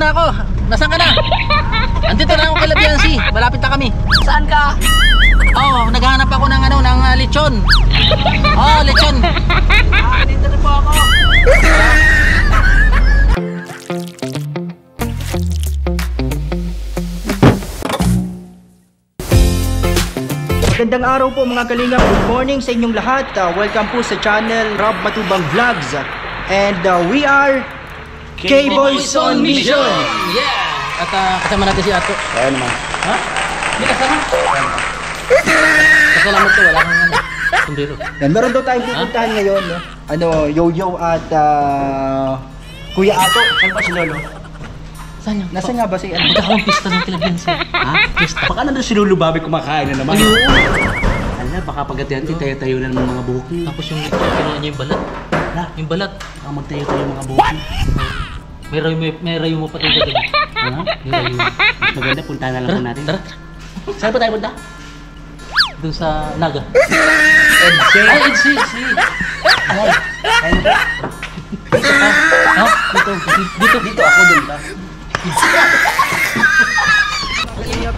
na ako. Nasaan ka na? Andito na ako kay Labiansi. Malapit na kami. Saan ka? Oo, naghahanap ako ng ano, ng lechon. Oo, lechon. Dito na po ako. Magandang araw po mga kalingap. Good morning sa inyong lahat. Welcome po sa channel Rob Matubang Vlogs. And we are K-Boys on Mission. Yeah! At kasama natin si Ato. Ayan naman. Ha? Hindi kasama? Kasalamat ko, wala kang ano. Kumbiro. Yan, meron daw tayong pupuntahan ngayon. No? Ano, Yo-Yo at Kuya Ato. Saan pa si Lolo? Saan yan? Nasaan nga ba si ano? Magkakawang pista ng Labiansi. Ha? Baka nandun si Lolo Bobby kumakain na naman. Ayun. Ala, baka pagkatihan tayo-tayo na ng mga buhok niya. Tapos yung kinuha niya yung balat. Yung balat. Baka magtayo-tayo yung mga buhok niya. May rayo mo pati dito. Ha? May rayo. Mas maganda, puntahan na lang po natin. Tara. Saan ba tayo punta? Doon sa Naga. EDC. Ay, EDC. Ay, ayun po. Dito ka. Ha? Dito. Dito ako dun ba?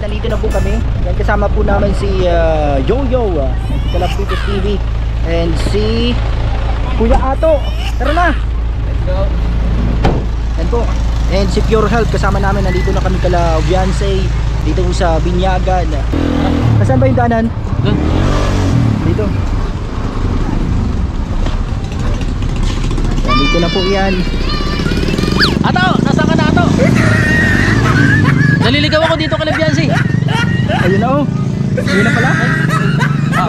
Nandito na po kami. Yan, kasama po namin si Yo-Yo, Kalapitos TV, and si Kuya Ato. Tara na! Let's go! Yan po. And si Pure Health, kasama namin. Nandito na kami kala Viansay, dito sa Binyagan. Nasaan ba yung daanan? Dito. Nandito na po yan. Ato! Nasaan ka na, Ato? Naliligaw ako dito kay Labiansi. Ayun na oh. Ayun na pala.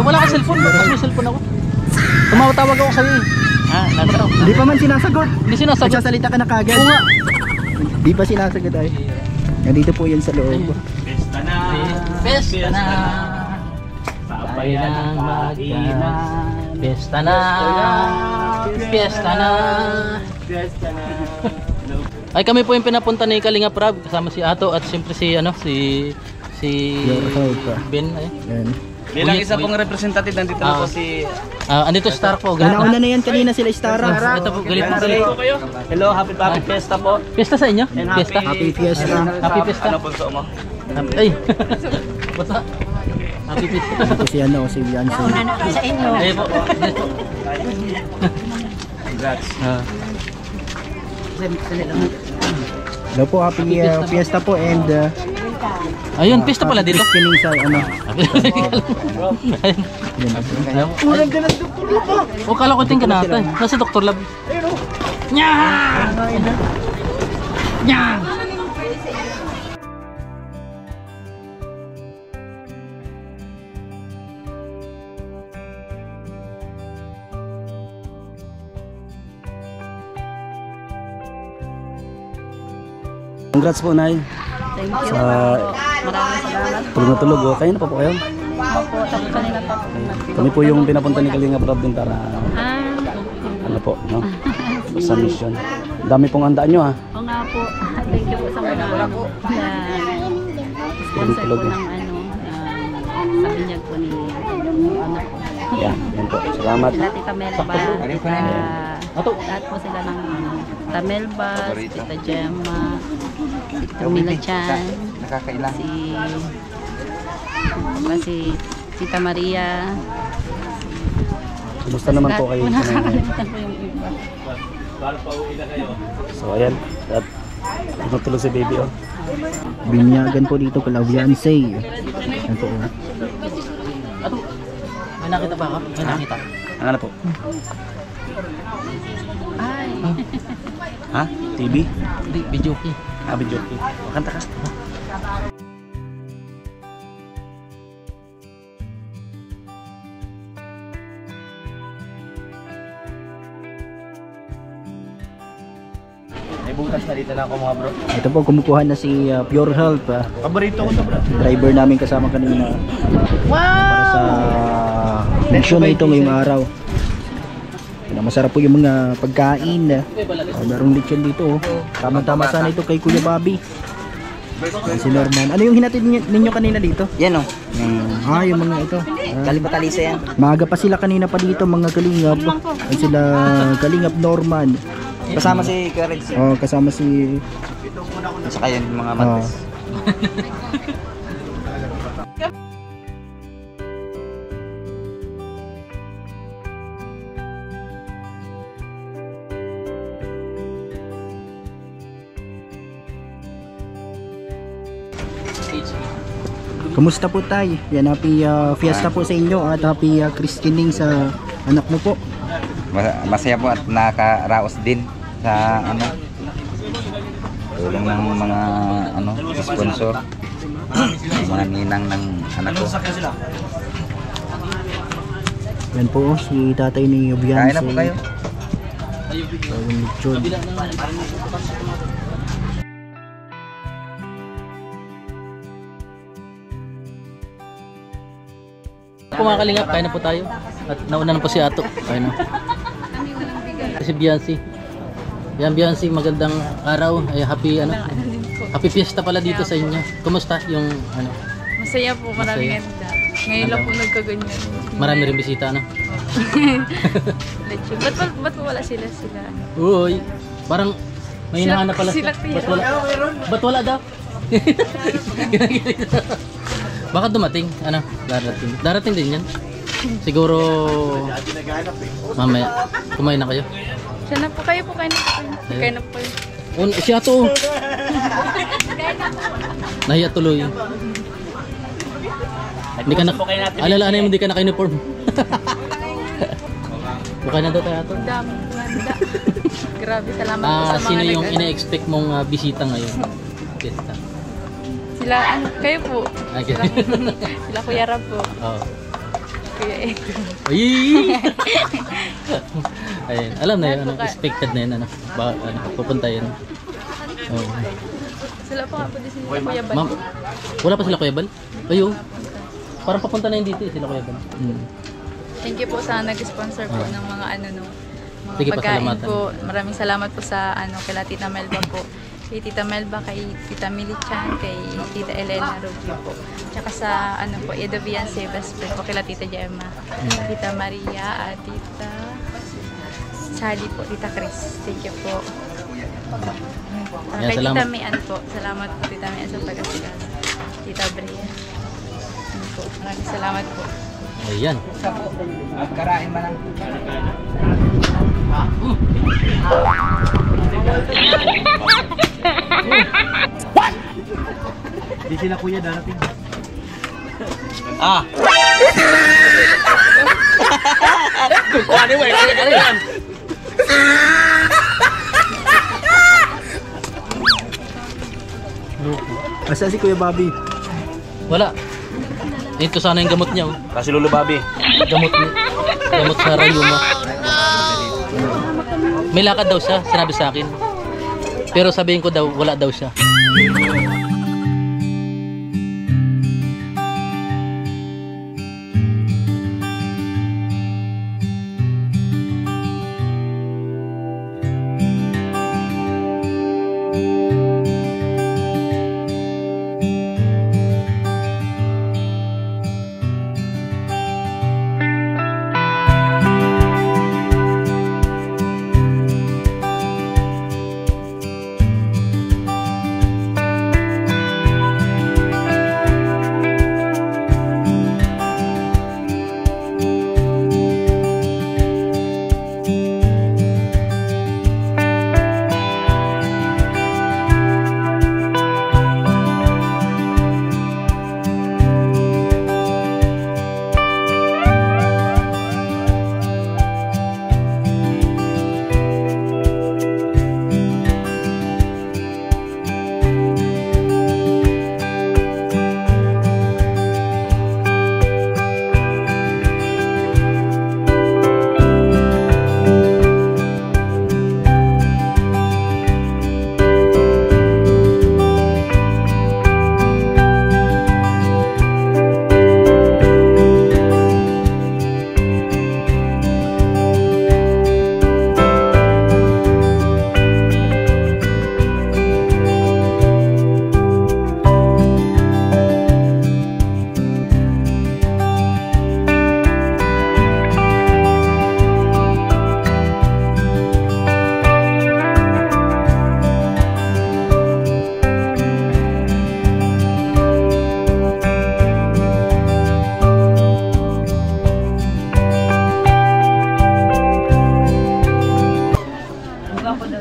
Wala kang cellphone. Tapos may cellphone ako. Tumawag ako sa'yo eh. Nandito. Hindi pa man sinasagot. Hindi sinasagot. Nagsasalita ka na kagad. Oo nga. Di pa sinasagot ay. Nandito po yan sa loob. Pesta na. Pesta na. Sabay ng mag-inan. Pesta na. Pesta na. Pesta na. Ay, kami po yung pinapunta ni Kalingap Rob, kasama si Ato at siyempre si ano, si Ben ay. Yan. Bilang isa pong representative nandito na po si andito Star po. Nauna na yan kanina sila Stara. Ito po, galit po galit. Hello, happy fiesta po. Fiesta sa inyo? Fiesta. Happy Fiesta. Happy Fiesta. Ano punso mo? Ay. Basta. Happy Fiesta. Ito si ano, si Viancy. Sa inyo. Ay po. Congrats. Hello po, happy Fiesta po, and Ayun, pista pala dito. kining sa ano. Ulan ka ng doktor dito. O, kala ko tingin ka natin. Nasa Dr. Lab. Nyang! Nyang! Congrats po, Nay. Thank you. Sa Maraming salamat. tulog na tulog. Kayo na po kayo? Opo, tapos kanina pa po. Kami po yung pinapunta ni Kalingap Rob din para ano po, no? Sa mission. Dami pong handaan nyo, ha? Oo nga po. Thank you po sa mga sponsor po ng ano, sa binyag po ni ano po. Yan, yan po. Salamat. Sila Tita Melba. Lahat po sila ng Tita Melba, Tita Gemma, si Camila Chan, si Tita Maria. Kumusta naman po kayo? Nakakalimutan po yung iba. So, ayan. At matulog si baby, oh. Binyagan po dito kala Viansay. Yan po. Ato. May nakita ba ka? May nakita. Ano na po? Ay. Ha? TV? Hindi, video key. Video key. Kanta ka. May butas na dito na ako mga bro. Ito po, kumukuha na si Pure Health. Paborito ko to bro. Driver namin kasama kanina. Para sa mission na ito ngayong araw. Masarap po yung mga pagkain. Merong lechon dito. Tama-tama sana ito kay Kuya Bobby. Si Norman. Ano yung hinatid ninyo kanina dito? Yan o. Yung mga ito. Kalibatalisa yan. Maaga pa sila kanina pa dito, mga kalingap. Ay sila kalingap Norman. Kasama si Courage. Oh, kasama si At saka yung mga mantis. Kumusta po tay? Yan, happy fiesta po sa inyo at happy christening sa anak mo po. Masaya po at nakaraos din sa ano, tulong ng mga ano, sponsor, mga ninang ng anak ko. Yan po si tatay ni Kain Yobian. na po kayo. Po mga kalingap, kain na po tayo. At nauna na po si Ato. Kain na. Si Biancy. Yan Biancy, magandang araw. Ay happy ano? Happy fiesta pala dito sa inyo. Kumusta yung ano? Masaya po, maraming Masaya. ganda. Ngayon lang po nagkaganyan. Marami rin bisita ano? Lechon. Ba't po wala sila? Uy, parang may hinahanap pala. Sila Ba't wala? Ba't wala daw? Baka dumating, ano, darating. Darating din yan. Siguro mamaya, kumain na kayo. Siya na po kayo po, kain na po kayo. Kain na po kayo. Siya to. Nahiya tuloy. Hindi ka na, alalahanin mo, hindi ka naka-uniform. Bukay na daw tayo ito. Dami, ganda. Grabe, salamat po sa mga Sino yung nag- ina-expect mong bisita ngayon? Fiesta. Sila, kayo po. Okay. Sila Kuya Rab po. Oh. Kuya Eko. Ay! Ayun, alam na yun, ano, expected na yun, ano, pupunta yun. Oh. Sila po nga po din sila Kuya Bal. Ma'am, wala pa sila Kuya Bal? Ayo. Parang papunta na yun dito, sila Kuya Bal. Thank you po sa nag-sponsor po ng mga ano no. Mga Sige, pagkain pasalamatan. po. Maraming salamat po sa ano kay Tita Melba po. Kay Tita Melba, kay Tita Millie Chan, kay Tita Elena Ruggie po. Tsaka sa ano po, Edovian Sebas po kay Tita Gemma. Tita Maria at Tita Sally po, Tita Chris. Thank you po. Yan, Kay salamat. Tita Mian po. Salamat po Tita Mian sa pag-asigala. Tita Brea. Yan po. Maraming salamat po. Ayan. Karain man lang. Di sila kuya darating. Ah! Asa si Kuya Bobby? Wala. Ito sana yung gamot niya. Oh. Kasi Lolo Bobby. Gamot niya. Gamot sa rayuma. May lakad daw siya, sinabi sa akin. Pero sabihin ko daw, wala daw siya.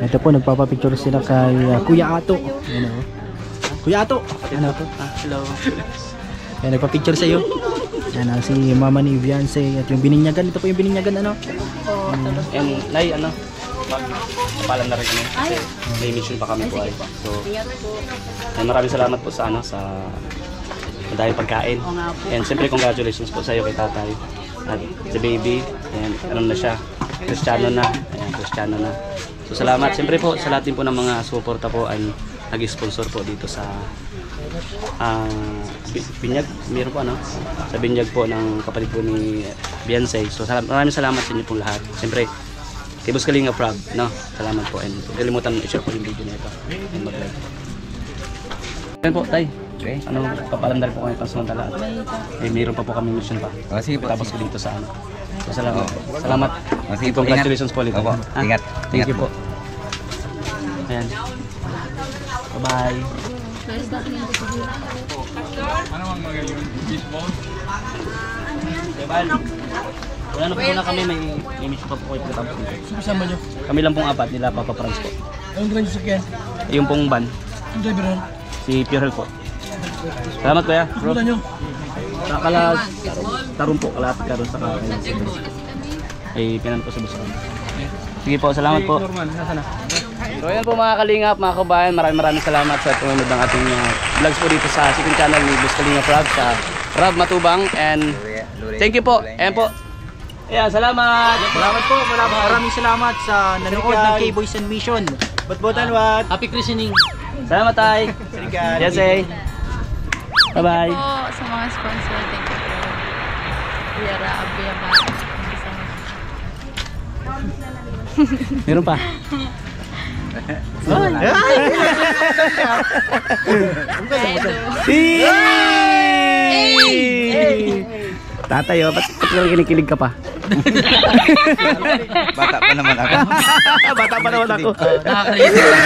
Ito po, nagpapapicture sila kay Kuya Ato. Ayan o. Kuya Ato! Ano po? Hello. Ayan, nagpapicture sa iyo. Ayan, si mama ni Viance at yung bininyagan. Ito po yung bininyagan, ano? And Nay, ano? Kapalan na rin kami kasi may mission pa kami po ay. So, maraming salamat po sa ano, sa dahil pagkain. And siyempre congratulations po sa iyo kay tatay at the baby. And ano na siya, Kristiyano na. Ayan, Kristiyano na. So salamat siyempre po sa lahat din po ng mga suporta po ay nag-sponsor po dito sa binyag, meron po ano, sa binyag po ng kapatid po ni Beyonce. So maraming salamat sa inyo pong lahat. Siyempre kay Boss Kalinga Prab, no? Salamat po and huwag kalimutan i-share po yung video na ito and mag-like. Ayan po, tay. Okay. Ano, papalandar po kami pansamantala at mayroon pa po kami mission pa. Sige po. Tapos ko dito sa ano. So, salamat. Salamat. Sige po, Congratulations po ulit. Opo, Ah, ingat. Thank Ingat you po. Ayan. Bye-bye. Wala na po na kami, may mission pa po kayo pagkatapos dito. Kasama nyo. Kami lang pong apat nila, Papa Franz po. Anong drive sa sakyan? Yung pong van, Ang driver nun? si Pure Health po. Salamat kuya. Bro. Pupunta nyo. Tarong po, kalapit ka doon sa kakain. Ay, pinan po sa busa. Sige po, salamat po. So ayan po mga kalingap, mga kabayan, maraming salamat sa tunod ng ating vlogs po dito sa second channel ni Boss Kalinga Prab sa Prab Matubang. And thank you po. Ayan po. Ayan, salamat. Salamat po. Maraming salamat sa nanonood ng K-Boys and Mission. Bat-batan wat. Happy christening. Salamat tay. Yes, eh. Bye-bye. Po sa mga sponsor, thank you po. Kuya Raab, Kuya Ba. Thank you so much. Meron pa. Tatay, oh, ba't kinikilig ka pa? Bata pa naman ako. Bata pa naman ako. Nakakalimutan.